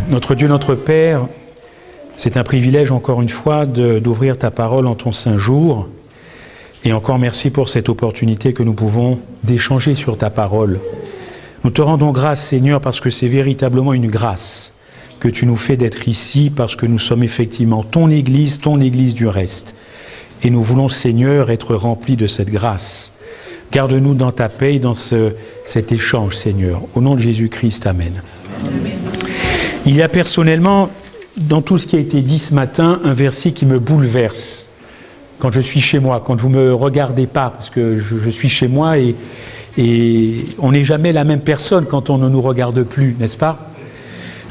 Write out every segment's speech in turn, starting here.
Notre Dieu, notre Père, c'est un privilège encore une fois d'ouvrir ta parole en ton saint jour. Et encore merci pour cette opportunité que nous pouvons d'échanger sur ta parole. Nous te rendons grâce, Seigneur, parce que c'est véritablement une grâce que tu nous fais d'être ici, parce que nous sommes effectivement ton Église du reste. Et nous voulons, Seigneur, être remplis de cette grâce. Garde-nous dans ta paix et dans cet échange, Seigneur. Au nom de Jésus-Christ, Amen. Amen. Il y a personnellement, dans tout ce qui a été dit ce matin, un verset qui me bouleverse. Quand je suis chez moi, quand vous ne me regardez pas, parce que je suis chez moi et on n'est jamais la même personne quand on ne nous regarde plus, n'est-ce pas?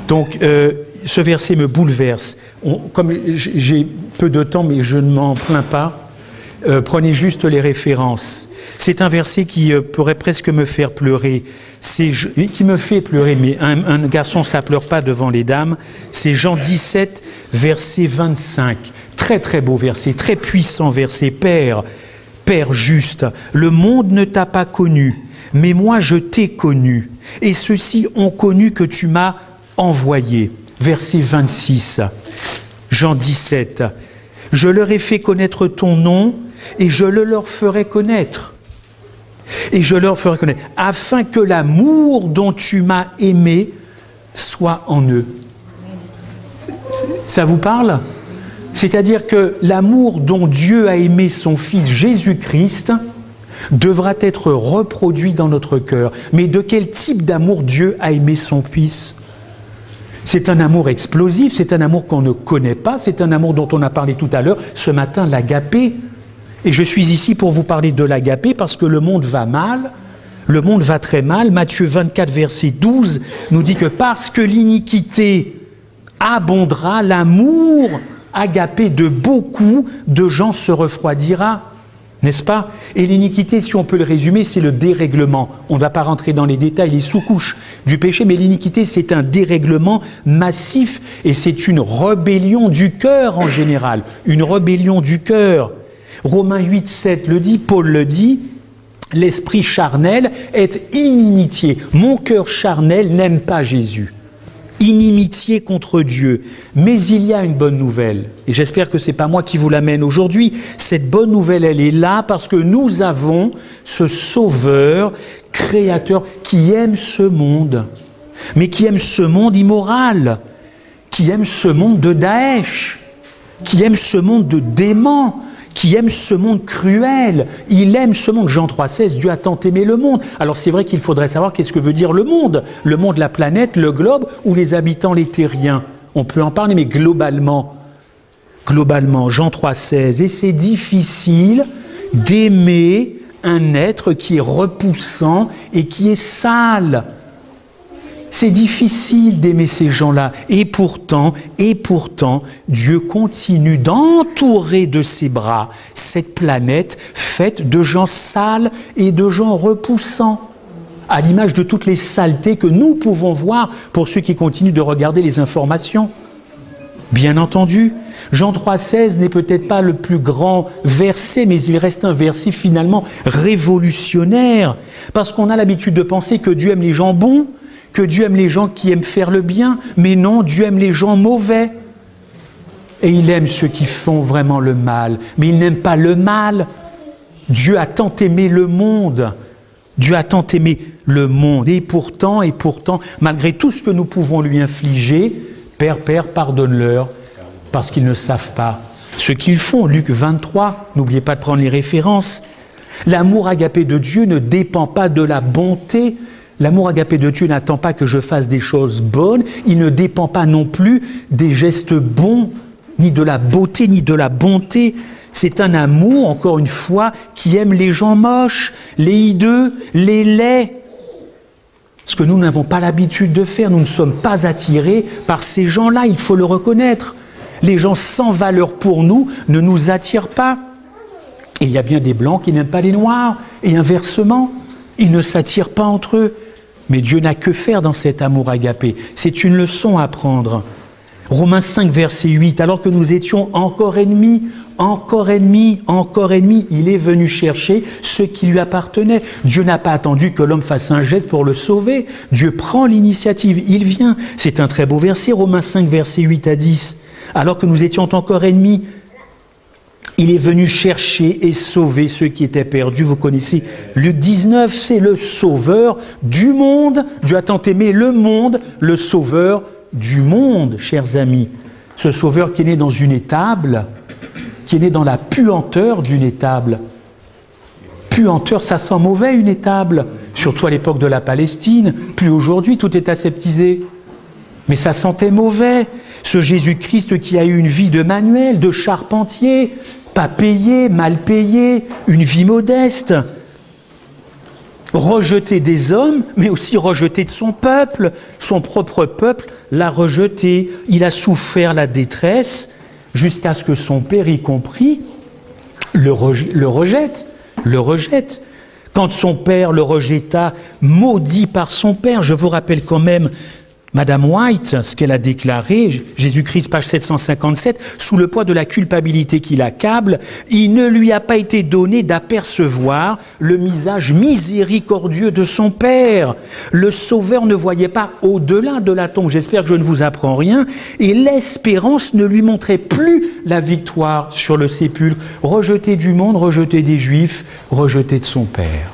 Donc, ce verset me bouleverse. Comme j'ai peu de temps, mais je ne m'en plains pas, prenez juste les références. C'est un verset qui pourrait presque me faire pleurer. Qui me fait pleurer, mais un garçon, ça ne pleure pas devant les dames. C'est Jean 17, verset 25. Très très beau verset, très puissant verset. Père juste, le monde ne t'a pas connu, mais moi je t'ai connu. Et ceux-ci ont connu que tu m'as envoyé. Verset 26, Jean 17. Je leur ai fait connaître ton nom et je le leur ferai connaître. Et je leur ferai connaître, afin que l'amour dont tu m'as aimé soit en eux. Ça vous parle? C'est-à-dire que l'amour dont Dieu a aimé son Fils Jésus-Christ devra être reproduit dans notre cœur. Mais de quel type d'amour Dieu a aimé son Fils? C'est un amour explosif, c'est un amour qu'on ne connaît pas, c'est un amour dont on a parlé tout à l'heure, ce matin, l'agapé. Et je suis ici pour vous parler de l'agapé parce que le monde va mal, le monde va très mal. Matthieu 24, verset 12 nous dit que parce que l'iniquité abondera, l'amour agapé de beaucoup de gens se refroidira, n'est-ce pas? Et l'iniquité, si on peut le résumer, c'est le dérèglement. On ne va pas rentrer dans les détails, les sous-couches du péché, mais l'iniquité, c'est un dérèglement massif et c'est une rébellion du cœur en général, une rébellion du cœur. Romains 8, 7 le dit, Paul le dit, l'esprit charnel est inimitié. Mon cœur charnel n'aime pas Jésus. Inimitié contre Dieu. Mais il y a une bonne nouvelle. Et j'espère que ce n'est pas moi qui vous l'amène aujourd'hui. Cette bonne nouvelle, elle est là parce que nous avons ce Sauveur, Créateur, qui aime ce monde. Mais qui aime ce monde immoral. Qui aime ce monde de Daesh. Qui aime ce monde de démons. Qui aime ce monde cruel. Il aime ce monde. Jean 3,16, Dieu a tant aimé le monde. Alors c'est vrai qu'il faudrait savoir qu'est-ce que veut dire le monde. Le monde, la planète, le globe ou les habitants, les terriens. On peut en parler, mais globalement, Jean 3,16. Et c'est difficile d'aimer un être qui est repoussant et qui est sale. C'est difficile d'aimer ces gens-là. Et pourtant, Dieu continue d'entourer de ses bras cette planète faite de gens sales et de gens repoussants. À l'image de toutes les saletés que nous pouvons voir pour ceux qui continuent de regarder les informations. Bien entendu, Jean 3,16 n'est peut-être pas le plus grand verset, mais il reste un verset finalement révolutionnaire. Parce qu'on a l'habitude de penser que Dieu aime les gens bons, que Dieu aime les gens qui aiment faire le bien, mais non, Dieu aime les gens mauvais. Et il aime ceux qui font vraiment le mal, mais il n'aime pas le mal. Dieu a tant aimé le monde. Dieu a tant aimé le monde. Et pourtant, malgré tout ce que nous pouvons lui infliger, Père, pardonne-leur, parce qu'ils ne savent pas ce qu'ils font. Luc 23, n'oubliez pas de prendre les références. L'amour agapé de Dieu ne dépend pas de la bonté. L'amour agapé de Dieu n'attend pas que je fasse des choses bonnes, il ne dépend pas non plus des gestes bons, ni de la beauté, ni de la bonté. C'est un amour, encore une fois, qui aime les gens moches, les hideux, les laids. Ce que nous n'avons pas l'habitude de faire, nous ne sommes pas attirés par ces gens-là, il faut le reconnaître. Les gens sans valeur pour nous ne nous attirent pas. Et il y a bien des blancs qui n'aiment pas les noirs, et inversement, ils ne s'attirent pas entre eux. Mais Dieu n'a que faire dans cet amour agapé. C'est une leçon à prendre. Romains 5, verset 8. Alors que nous étions encore ennemis, encore ennemi, il est venu chercher ce qui lui appartenait. Dieu n'a pas attendu que l'homme fasse un geste pour le sauver. Dieu prend l'initiative, il vient. C'est un très beau verset, Romains 5, versets 8 à 10. Alors que nous étions encore ennemis, il est venu chercher et sauver ceux qui étaient perdus. Vous connaissez Luc 19, c'est le sauveur du monde. Dieu a tant aimé le monde, le sauveur du monde, chers amis. Ce sauveur qui est né dans une étable, qui est né dans la puanteur d'une étable. Puanteur, ça sent mauvais une étable, surtout à l'époque de la Palestine. Plus aujourd'hui, tout est aseptisé. Mais ça sentait mauvais. Ce Jésus-Christ qui a eu une vie de manuel, de charpentier, pas payé, mal payé, une vie modeste. Rejeté des hommes, mais aussi rejeté de son peuple. Son propre peuple l'a rejeté. Il a souffert la détresse jusqu'à ce que son père, y compris, le rejette. Quand son père le rejeta, maudit par son père, je vous rappelle quand même Madame White, ce qu'elle a déclaré, Jésus-Christ, page 757, sous le poids de la culpabilité qui l'accable, il ne lui a pas été donné d'apercevoir le visage miséricordieux de son Père. Le Sauveur ne voyait pas au-delà de la tombe, j'espère que je ne vous apprends rien, et l'espérance ne lui montrait plus la victoire sur le sépulcre, rejeté du monde, rejeté des Juifs, rejeté de son Père.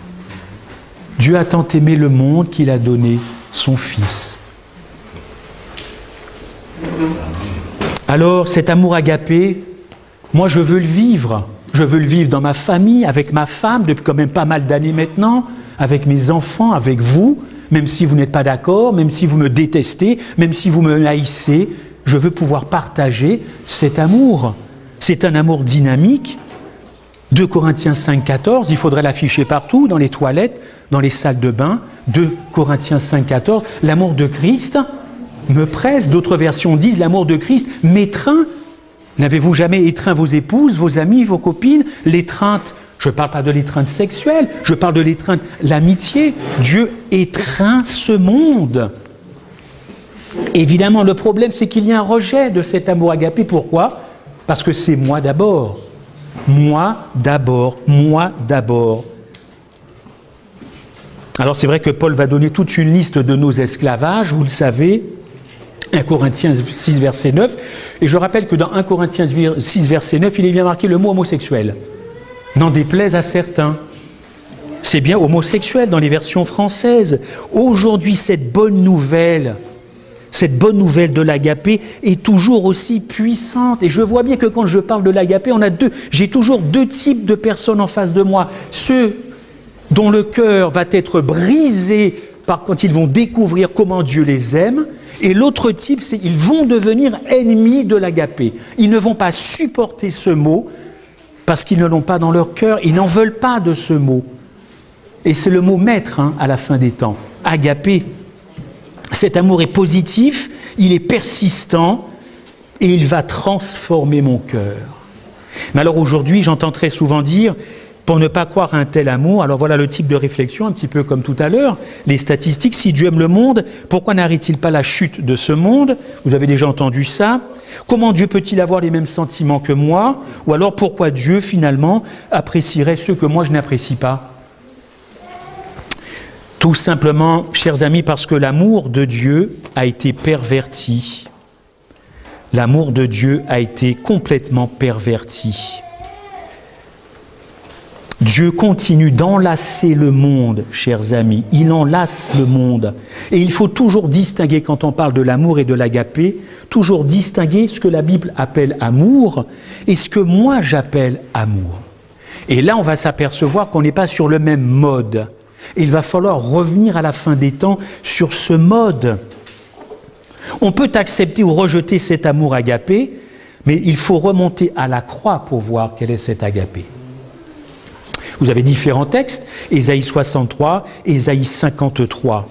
Dieu a tant aimé le monde qu'il a donné son Fils. Alors, cet amour agapé, moi je veux le vivre. Je veux le vivre dans ma famille, avec ma femme, depuis quand même pas mal d'années maintenant, avec mes enfants, avec vous, même si vous n'êtes pas d'accord, même si vous me détestez, même si vous me haïssez, je veux pouvoir partager cet amour. C'est un amour dynamique. 2 Corinthiens 5, 14, il faudrait l'afficher partout, dans les toilettes, dans les salles de bain. 2 Corinthiens 5, 14, l'amour de Christ me presse. D'autres versions disent l'amour de Christ m'étreint. N'avez-vous jamais étreint vos épouses, vos amis, vos copines? L'étreinte, je ne parle pas de l'étreinte sexuelle, je parle de l'étreinte, l'amitié. Dieu étreint ce monde. Évidemment, le problème, c'est qu'il y a un rejet de cet amour agapé. Pourquoi? Parce que c'est moi d'abord. Moi d'abord, moi d'abord. Alors c'est vrai que Paul va donner toute une liste de nos esclavages, vous le savez, 1 Corinthiens 6, verset 9. Et je rappelle que dans 1 Corinthiens 6, verset 9, il est bien marqué le mot homosexuel. N'en déplaise à certains. C'est bien homosexuel dans les versions françaises. Aujourd'hui, cette bonne nouvelle de l'agapé est toujours aussi puissante. Et je vois bien que quand je parle de l'agapé, j'ai toujours deux types de personnes en face de moi. Ceux dont le cœur va être brisé quand ils vont découvrir comment Dieu les aime. Et l'autre type, c'est qu'ils vont devenir ennemis de l'agapé. Ils ne vont pas supporter ce mot parce qu'ils ne l'ont pas dans leur cœur. Ils n'en veulent pas de ce mot. Et c'est le mot maître à la fin des temps. Agapé. Cet amour est positif, il est persistant et il va transformer mon cœur. Mais alors aujourd'hui, j'entends très souvent dire, pour ne pas croire à un tel amour, alors voilà le type de réflexion, un petit peu comme tout à l'heure, les statistiques, si Dieu aime le monde, pourquoi n'arrête-t-il pas la chute de ce monde? Vous avez déjà entendu ça. Comment Dieu peut-il avoir les mêmes sentiments que moi? Ou alors pourquoi Dieu finalement apprécierait ceux que moi je n'apprécie pas? Tout simplement, chers amis, parce que l'amour de Dieu a été perverti. L'amour de Dieu a été complètement perverti. Dieu continue d'enlacer le monde, chers amis. Il enlace le monde. Et il faut toujours distinguer, quand on parle de l'amour et de l'agapé, toujours distinguer ce que la Bible appelle amour et ce que moi j'appelle amour. Et là, on va s'apercevoir qu'on n'est pas sur le même mode. Et il va falloir revenir à la fin des temps sur ce mode. On peut accepter ou rejeter cet amour agapé, mais il faut remonter à la croix pour voir quel est cet agapé. Vous avez différents textes, Ésaïe 63, Ésaïe 53.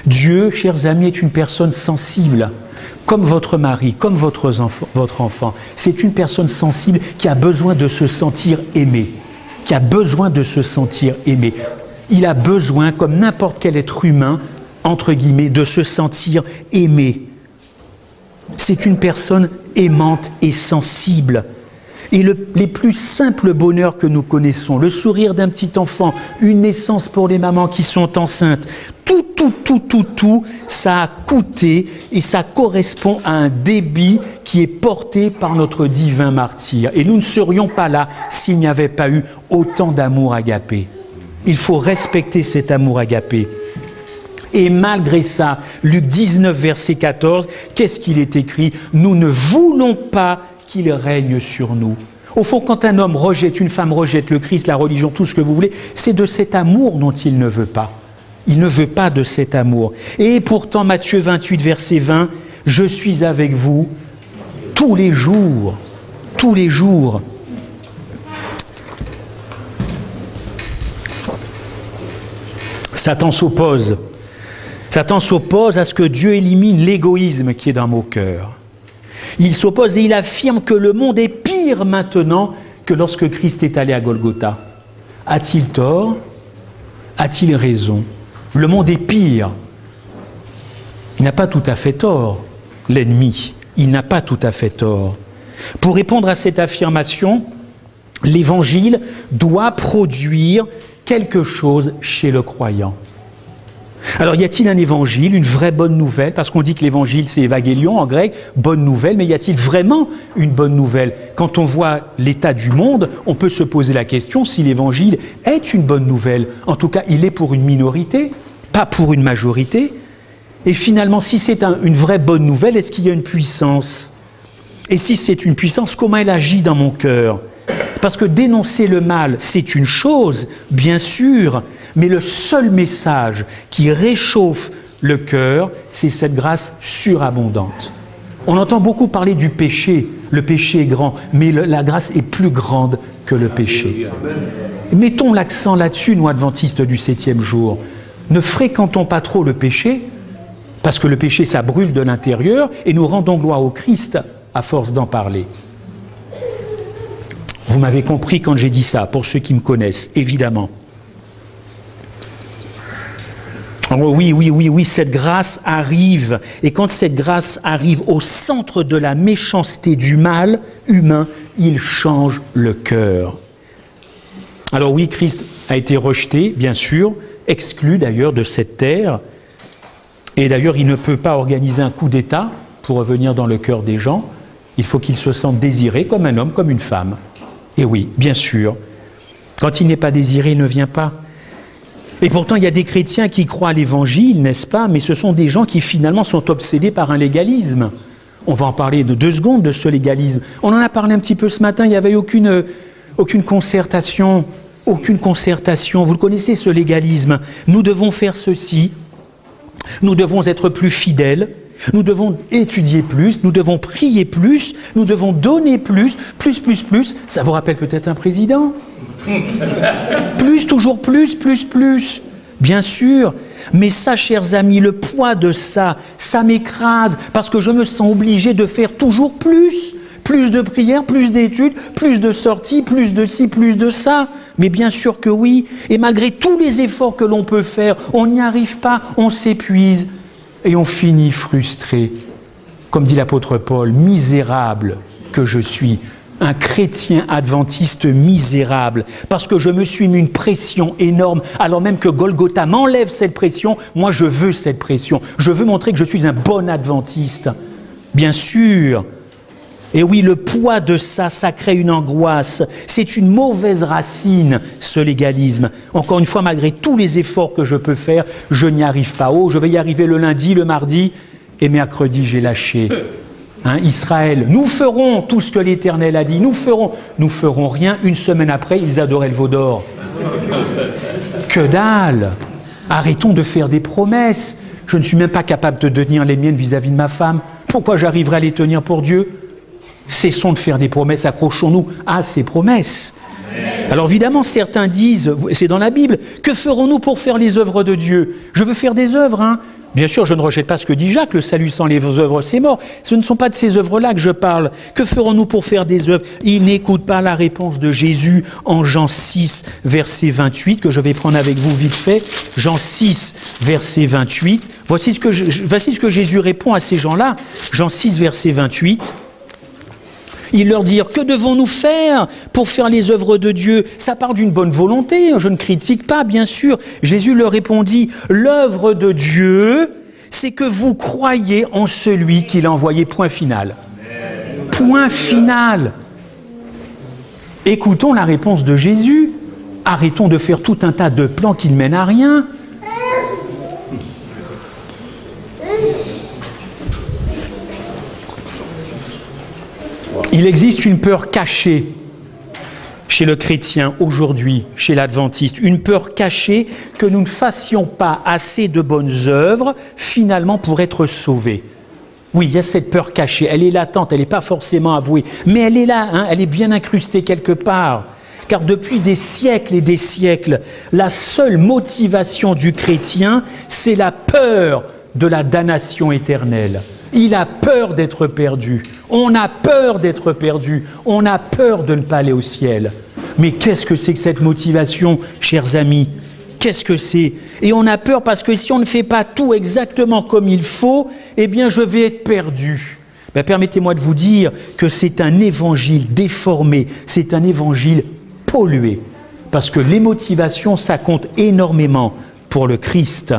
Dieu, chers amis, est une personne sensible, comme votre mari, comme votre enfant. C'est une personne sensible qui a besoin de se sentir aimé, qui a besoin de se sentir aimé. Il a besoin, comme n'importe quel être humain, entre guillemets, de se sentir aimé. C'est une personne aimante et sensible. Et les plus simples bonheurs que nous connaissons, le sourire d'un petit enfant, une naissance pour les mamans qui sont enceintes, tout, ça a coûté et ça correspond à un débit qui est porté par notre divin martyr. Et nous ne serions pas là s'il n'y avait pas eu autant d'amour agapé. Il faut respecter cet amour agapé. Et malgré ça, Luc 19, verset 14, qu'est-ce qu'il est écrit? Nous ne voulons pas qu'il règne sur nous. Au fond, quand un homme rejette, une femme rejette le Christ, la religion, tout ce que vous voulez, c'est de cet amour dont il ne veut pas. Il ne veut pas de cet amour. Et pourtant, Matthieu 28, verset 20, « Je suis avec vous tous les jours. » Tous les jours. Satan s'oppose. Satan s'oppose à ce que Dieu élimine l'égoïsme qui est dans mon cœur. Il s'oppose et il affirme que le monde est pire maintenant que lorsque Christ est allé à Golgotha. A-t-il tort? A-t-il raison? Le monde est pire. Il n'a pas tout à fait tort, l'ennemi. Il n'a pas tout à fait tort. Pour répondre à cette affirmation, l'Évangile doit produire quelque chose chez le croyant. Alors, y a-t-il un évangile, une vraie bonne nouvelle? Parce qu'on dit que l'évangile, c'est évangélion en grec, bonne nouvelle, mais y a-t-il vraiment une bonne nouvelle? Quand on voit l'état du monde, on peut se poser la question si l'évangile est une bonne nouvelle. En tout cas, il est pour une minorité, pas pour une majorité. Et finalement, si c'est une vraie bonne nouvelle, est-ce qu'il y a une puissance? Et si c'est une puissance, comment elle agit dans mon cœur? Parce que dénoncer le mal, c'est une chose, bien sûr, mais le seul message qui réchauffe le cœur, c'est cette grâce surabondante. On entend beaucoup parler du péché. Le péché est grand, mais la grâce est plus grande que le péché. Mettons l'accent là-dessus, nous, adventistes du 7e jour. Ne fréquentons pas trop le péché, parce que le péché, ça brûle de l'intérieur, et nous rendons gloire au Christ à force d'en parler. Vous m'avez compris quand j'ai dit ça, pour ceux qui me connaissent, évidemment. Oh oui, cette grâce arrive. Et quand cette grâce arrive au centre de la méchanceté du mal humain, il change le cœur. Alors oui, Christ a été rejeté, bien sûr, exclu d'ailleurs de cette terre. Et d'ailleurs, il ne peut pas organiser un coup d'État pour revenir dans le cœur des gens. Il faut qu'il se sente désiré comme un homme, comme une femme. Et oui, bien sûr, quand il n'est pas désiré, il ne vient pas. Et pourtant, il y a des chrétiens qui croient à l'évangile, n'est-ce pas? Mais ce sont des gens qui finalement sont obsédés par un légalisme. On va en parler de 2 secondes de ce légalisme. On en a parlé un petit peu ce matin, il n'y avait aucune concertation. Aucune concertation. Vous le connaissez, ce légalisme. Nous devons faire ceci. Nous devons être plus fidèles. Nous devons étudier plus, nous devons prier plus, nous devons donner plus. Ça vous rappelle peut-être un président? Plus, toujours plus. Bien sûr. Mais ça, chers amis, le poids de ça m'écrase parce que je me sens obligé de faire toujours plus. Plus de prières, plus d'études, plus de sorties, plus de ci, plus de ça. Mais bien sûr que oui. Et malgré tous les efforts que l'on peut faire, on n'y arrive pas, on s'épuise. Et on finit frustré, comme dit l'apôtre Paul, misérable que je suis, un chrétien adventiste misérable, parce que je me suis mis une pression énorme, alors même que Golgotha m'enlève cette pression, moi je veux cette pression, je veux montrer que je suis un bon adventiste, bien sûr. Et oui, le poids de ça crée une angoisse. C'est une mauvaise racine, ce légalisme. Encore une fois, malgré tous les efforts que je peux faire, je n'y arrive pas. Oh, je vais y arriver le lundi, le mardi, et mercredi, j'ai lâché. Israël, nous ferons tout ce que l'Éternel a dit. Nous ferons rien. Une semaine après, ils adoraient le veau d'or. Que dalle! Arrêtons de faire des promesses. Je ne suis même pas capable de tenir les miennes vis-à-vis de ma femme. Pourquoi j'arriverai à les tenir pour Dieu? Cessons de faire des promesses, accrochons-nous à ces promesses. Alors évidemment, certains disent, c'est dans la Bible, que ferons-nous pour faire les œuvres de Dieu? Je veux faire des œuvres, Bien sûr, je ne rejette pas ce que dit Jacques, le salut sans les œuvres, c'est mort. Ce ne sont pas de ces œuvres-là que je parle. Que ferons-nous pour faire des œuvres? Il n'écoute pas la réponse de Jésus en Jean 6, verset 28, que je vais prendre avec vous vite fait. Jean 6, verset 28. Voici ce que Jésus répond à ces gens-là. Jean 6, verset 28. Ils leur dirent, que devons-nous faire pour faire les œuvres de Dieu? Ça part d'une bonne volonté, je ne critique pas, bien sûr. Jésus leur répondit, l'œuvre de Dieu, c'est que vous croyez en celui qu'il a envoyé, point final. Point final. Écoutons la réponse de Jésus. Arrêtons de faire tout un tas de plans qui ne mènent à rien. Il existe une peur cachée chez le chrétien aujourd'hui, chez l'adventiste, une peur cachée que nous ne fassions pas assez de bonnes œuvres finalement pour être sauvés. Oui, il y a cette peur cachée, elle est latente, elle n'est pas forcément avouée, mais elle est là, hein, elle est bien incrustée quelque part. Car depuis des siècles et des siècles, la seule motivation du chrétien, c'est la peur de la damnation éternelle. Il a peur d'être perdu. On a peur d'être perdu. On a peur de ne pas aller au ciel. Mais qu'est-ce que c'est que cette motivation, chers amis? Qu'est-ce que c'est? Et on a peur parce que si on ne fait pas tout exactement comme il faut, eh bien je vais être perdu. Ben, permettez-moi de vous dire que c'est un évangile déformé, c'est un évangile pollué. Parce que les motivations, ça compte énormément pour le Christ.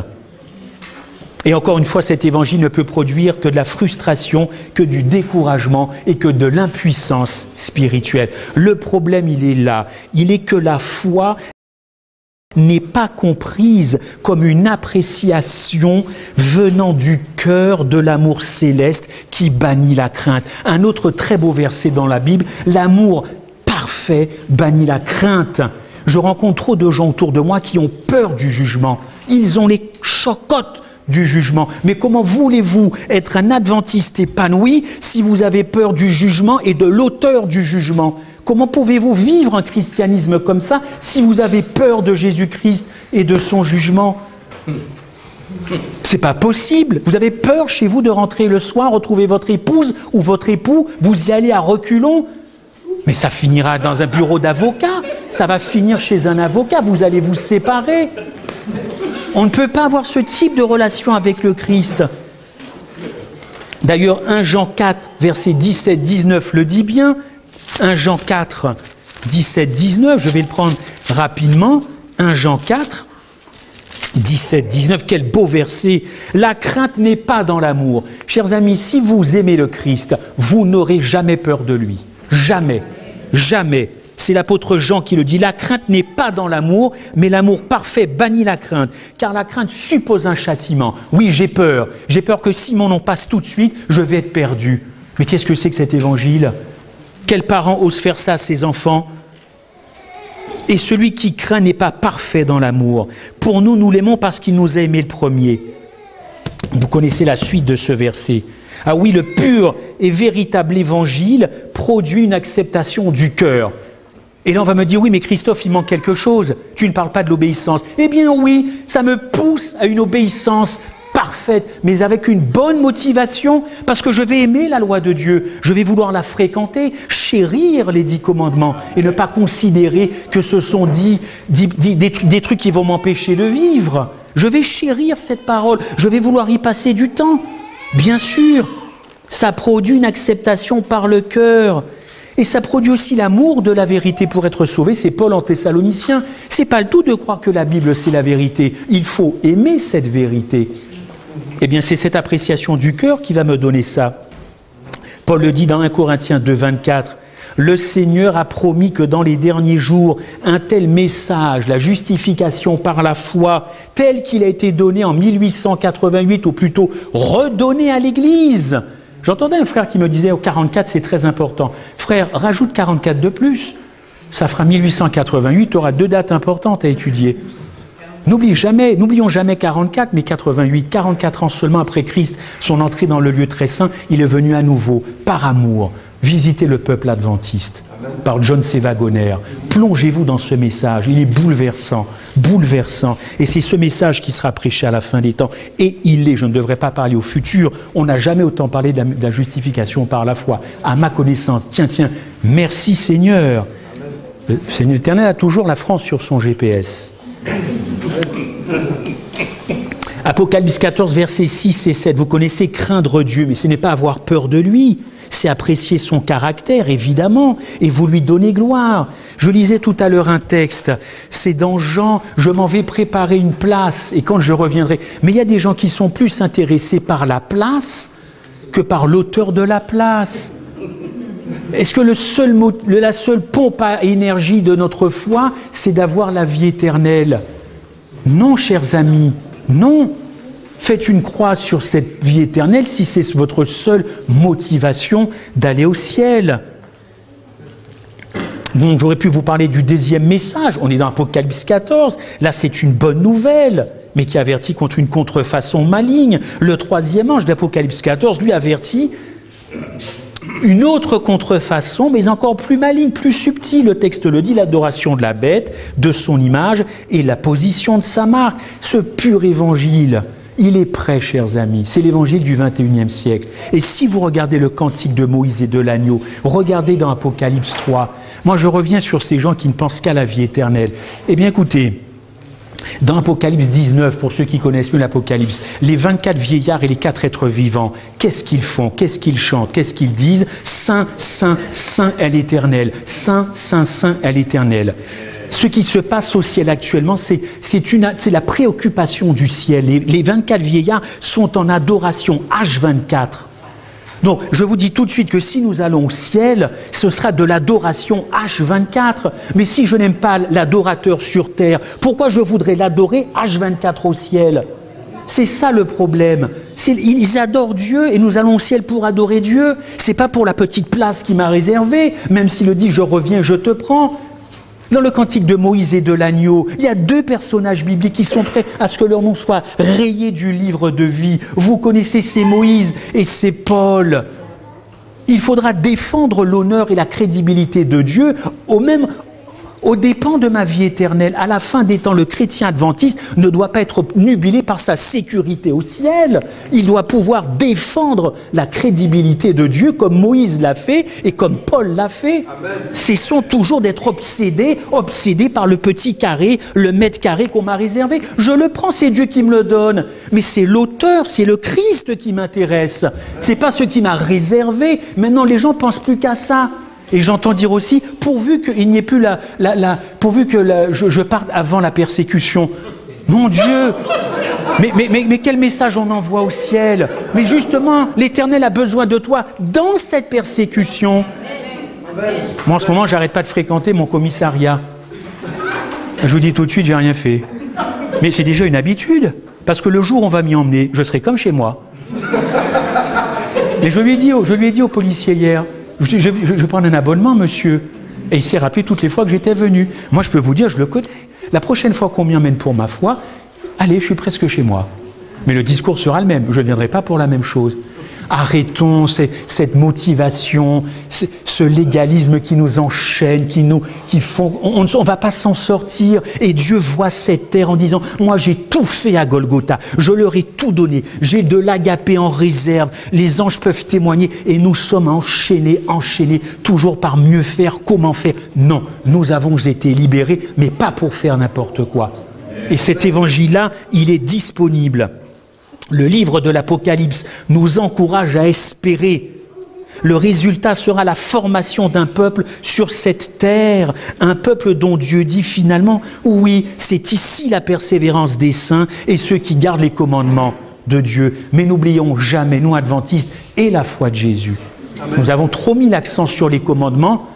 Et encore une fois, cet évangile ne peut produire que de la frustration, que du découragement et que de l'impuissance spirituelle. Le problème, il est là. Il est que la foi n'est pas comprise comme une appréciation venant du cœur de l'amour céleste qui bannit la crainte. Un autre très beau verset dans la Bible, l'amour parfait bannit la crainte. Je rencontre trop de gens autour de moi qui ont peur du jugement. Ils ont les chocottes du jugement. Mais comment voulez-vous être un adventiste épanoui si vous avez peur du jugement et de l'auteur du jugement? Comment pouvez-vous vivre un christianisme comme ça si vous avez peur de Jésus-Christ et de son jugement? C'est pas possible. Vous avez peur chez vous de rentrer le soir, retrouver votre épouse ou votre époux, vous y allez à reculons. Mais ça finira dans un bureau d'avocat, ça va finir chez un avocat, vous allez vous séparer. On ne peut pas avoir ce type de relation avec le Christ. D'ailleurs, 1 Jean 4, versets 17-19 le dit bien. 1 Jean 4, 17-19, je vais le prendre rapidement. 1 Jean 4, 17-19, quel beau verset. La crainte n'est pas dans l'amour. Chers amis, si vous aimez le Christ, vous n'aurez jamais peur de lui. Jamais, jamais. C'est l'apôtre Jean qui le dit. La crainte n'est pas dans l'amour, mais l'amour parfait bannit la crainte. Car la crainte suppose un châtiment. Oui, j'ai peur. J'ai peur que si mon nom passe tout de suite, je vais être perdu. Mais qu'est-ce que c'est que cet évangile? Quels parents osent faire ça à ses enfants? Et celui qui craint n'est pas parfait dans l'amour. Pour nous, nous l'aimons parce qu'il nous a aimés le premier. Vous connaissez la suite de ce verset. Ah oui, le pur et véritable évangile produit une acceptation du cœur. Et là, on va me dire, oui, mais Christophe, il manque quelque chose. Tu ne parles pas de l'obéissance. Eh bien oui, ça me pousse à une obéissance parfaite, mais avec une bonne motivation, parce que je vais aimer la loi de Dieu. Je vais vouloir la fréquenter, chérir les 10 commandements, et ne pas considérer que ce sont des trucs qui vont m'empêcher de vivre. Je vais chérir cette parole. Je vais vouloir y passer du temps. Bien sûr, ça produit une acceptation par le cœur. Et ça produit aussi l'amour de la vérité pour être sauvé. C'est Paul en Thessaloniciens. C'est pas le tout de croire que la Bible, c'est la vérité. Il faut aimer cette vérité. Eh bien, c'est cette appréciation du cœur qui va me donner ça. Paul le dit dans 1 Corinthiens 2, 24. Le Seigneur a promis que dans les derniers jours, un tel message, la justification par la foi, tel qu'il a été donné en 1888, ou plutôt redonné à l'Église. J'entendais un frère qui me disait, 44, c'est très important. Frère, rajoute 44 de plus. Ça fera 1888, tu auras 2 dates importantes à étudier. N'oublions jamais 44, mais 88. 44 ans seulement après Christ, son entrée dans le lieu très saint, il est venu à nouveau, par amour, visiter le peuple adventiste, par John C. Wagoner. Plongez-vous dans ce message, il est bouleversant, bouleversant. Et c'est ce message qui sera prêché à la fin des temps. Et je ne devrais pas parler au futur, on n'a jamais autant parlé de la justification par la foi. À ma connaissance, tiens, merci Seigneur. Le Seigneur l'Éternel a toujours la France sur son GPS. Apocalypse 14, versets 6 et 7. Vous connaissez craindre Dieu, mais ce n'est pas avoir peur de lui. c'est apprécier son caractère, évidemment, et vous lui donnez gloire. Je lisais tout à l'heure un texte, c'est dans Jean, je m'en vais préparer une place, et quand je reviendrai... Mais il y a des gens qui sont plus intéressés par la place que par l'auteur de la place. Est-ce que la seule pompe à énergie de notre foi, c'est d'avoir la vie éternelle? Non, chers amis, non. Faites une croix sur cette vie éternelle si c'est votre seule motivation d'aller au ciel. Bon, j'aurais pu vous parler du deuxième message. On est dans Apocalypse 14. Là, c'est une bonne nouvelle, mais qui avertit contre une contrefaçon maligne. Le troisième ange d'Apocalypse 14, lui, avertit une autre contrefaçon, mais encore plus maligne, plus subtile. Le texte le dit, l'adoration de la bête, de son image et la position de sa marque. Ce pur évangile, il est prêt, chers amis. C'est l'évangile du XXIe siècle. Et si vous regardez le cantique de Moïse et de l'agneau, regardez dans Apocalypse 3. Moi, je reviens sur ces gens qui ne pensent qu'à la vie éternelle. Eh bien, écoutez, dans Apocalypse 19, pour ceux qui connaissent mieux l'Apocalypse, les 24 vieillards et les 4 êtres vivants, qu'est-ce qu'ils font? Qu'est-ce qu'ils chantent? Qu'est-ce qu'ils disent? Saint, Saint, Saint est l'Éternel. Saint, Saint, Saint est l'Éternel. Ce qui se passe au ciel actuellement, c'est la préoccupation du ciel. Les 24 vieillards sont en adoration H24. Donc, je vous dis tout de suite que si nous allons au ciel, ce sera de l'adoration H24. Mais si je n'aime pas l'adorateur sur terre, pourquoi je voudrais l'adorer H24 au ciel? C'est ça le problème. Ils adorent Dieu et nous allons au ciel pour adorer Dieu. C'est pas pour la petite place qu'il m'a réservée, même s'il le dit « je reviens, je te prends ». Dans le cantique de Moïse et de l'agneau, il y a 2 personnages bibliques qui sont prêts à ce que leur nom soit rayé du livre de vie. Vous connaissez, c'est Moïse et c'est Paul. Il faudra défendre l'honneur et la crédibilité de Dieu aux dépens de ma vie éternelle. À la fin des temps, le chrétien adventiste ne doit pas être nubilé par sa sécurité au ciel. Il doit pouvoir défendre la crédibilité de Dieu comme Moïse l'a fait et comme Paul l'a fait. Cessons toujours d'être obsédés par le petit carré, le mètre carré qu'on m'a réservé. Je le prends, c'est Dieu qui me le donne. Mais c'est l'auteur, c'est le Christ qui m'intéresse. C'est pas ce qui m'a réservé. Maintenant, les gens pensent plus qu'à ça. Et j'entends dire aussi, pourvu qu'il n'y ait plus pourvu que je parte avant la persécution. Mon Dieu! Mais quel message on envoie au ciel? Mais justement, l'Éternel a besoin de toi dans cette persécution. Moi, en ce moment, j'arrête pas de fréquenter mon commissariat. Je vous dis tout de suite, j'ai rien fait. Mais c'est déjà une habitude. Parce que le jour où on va m'y emmener, je serai comme chez moi. Et je lui ai dit au policier hier, je vais prendre un abonnement, monsieur. Et il s'est rappelé toutes les fois que j'étais venu. Moi, je peux vous dire, je le connais. La prochaine fois qu'on m'y emmène pour ma foi, allez, je suis presque chez moi. Mais le discours sera le même. Je ne viendrai pas pour la même chose. Arrêtons cette motivation, ce légalisme qui nous enchaîne, qui font... On ne va pas s'en sortir. Et Dieu voit cette terre en disant, moi j'ai tout fait à Golgotha, je leur ai tout donné, j'ai de l'agapé en réserve, les anges peuvent témoigner et nous sommes enchaînés, toujours par mieux faire, comment faire. Non, nous avons été libérés, mais pas pour faire n'importe quoi. Et cet évangile-là, il est disponible. Le livre de l'Apocalypse nous encourage à espérer. Le résultat sera la formation d'un peuple sur cette terre, un peuple dont Dieu dit finalement, oui, c'est ici la persévérance des saints et ceux qui gardent les commandements de Dieu. Mais n'oublions jamais, nous adventistes, et la foi de Jésus. Amen. Nous avons trop mis l'accent sur les commandements,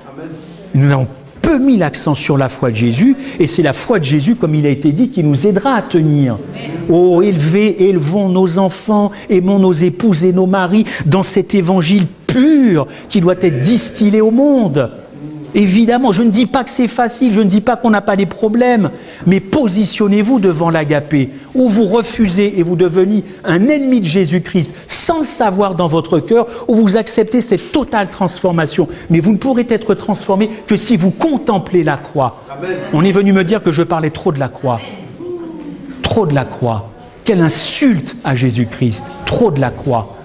nous avons peu mis l'accent sur la foi de Jésus, et c'est la foi de Jésus, comme il a été dit, qui nous aidera à tenir. Oh, élevons nos enfants, aimons nos épouses et nos maris dans cet évangile pur qui doit être distillé au monde. Évidemment, je ne dis pas que c'est facile, je ne dis pas qu'on n'a pas des problèmes, mais positionnez-vous devant l'agapé, où vous refusez et vous devenez un ennemi de Jésus-Christ, sans le savoir dans votre cœur, où vous acceptez cette totale transformation. Mais vous ne pourrez être transformé que si vous contemplez la croix. Amen. On est venu me dire que je parlais trop de la croix. Trop de la croix. Quelle insulte à Jésus-Christ. Trop de la croix.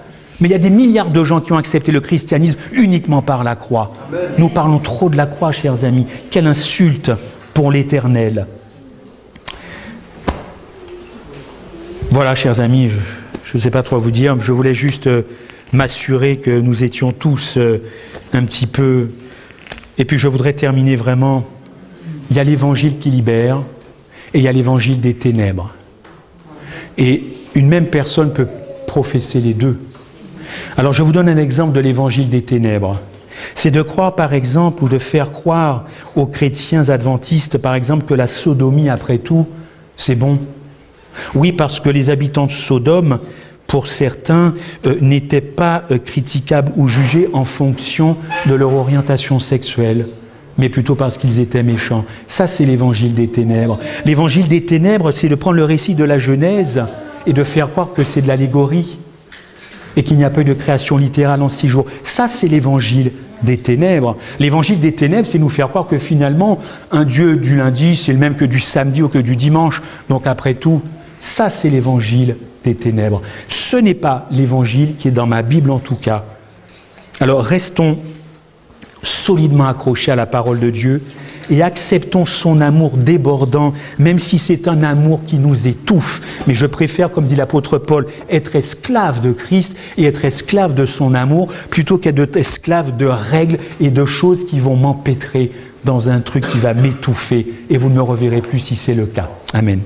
Mais il y a des milliards de gens qui ont accepté le christianisme uniquement par la croix. Amen. Nous parlons trop de la croix, chers amis. Quelle insulte pour l'Éternel. Voilà, chers amis, je ne sais pas trop vous dire. Je voulais juste m'assurer que nous étions tous un petit peu... Et puis je voudrais terminer vraiment, il y a l'évangile qui libère et il y a l'évangile des ténèbres. Et une même personne peut professer les deux. Alors je vous donne un exemple de l'évangile des ténèbres. C'est de croire par exemple, ou de faire croire aux chrétiens adventistes par exemple que la sodomie après tout, c'est bon. Oui, parce que les habitants de Sodome, pour certains, n'étaient pas critiquables ou jugés en fonction de leur orientation sexuelle, mais plutôt parce qu'ils étaient méchants. Ça, c'est l'évangile des ténèbres. L'évangile des ténèbres, c'est de prendre le récit de la Genèse et de faire croire que c'est de l'allégorie et qu'il n'y a pas eu de création littérale en 6 jours. Ça, c'est l'évangile des ténèbres. L'évangile des ténèbres, c'est nous faire croire que finalement, un Dieu du lundi, c'est le même que du samedi ou que du dimanche. Donc après tout, ça, c'est l'évangile des ténèbres. Ce n'est pas l'évangile qui est dans ma Bible en tout cas. Alors restons solidement accrochés à la parole de Dieu et acceptons son amour débordant, même si c'est un amour qui nous étouffe. Mais je préfère, comme dit l'apôtre Paul, être esclave de Christ et être esclave de son amour, plutôt qu'être esclave de règles et de choses qui vont m'empêtrer dans un truc qui va m'étouffer. Et vous ne me reverrez plus si c'est le cas. Amen.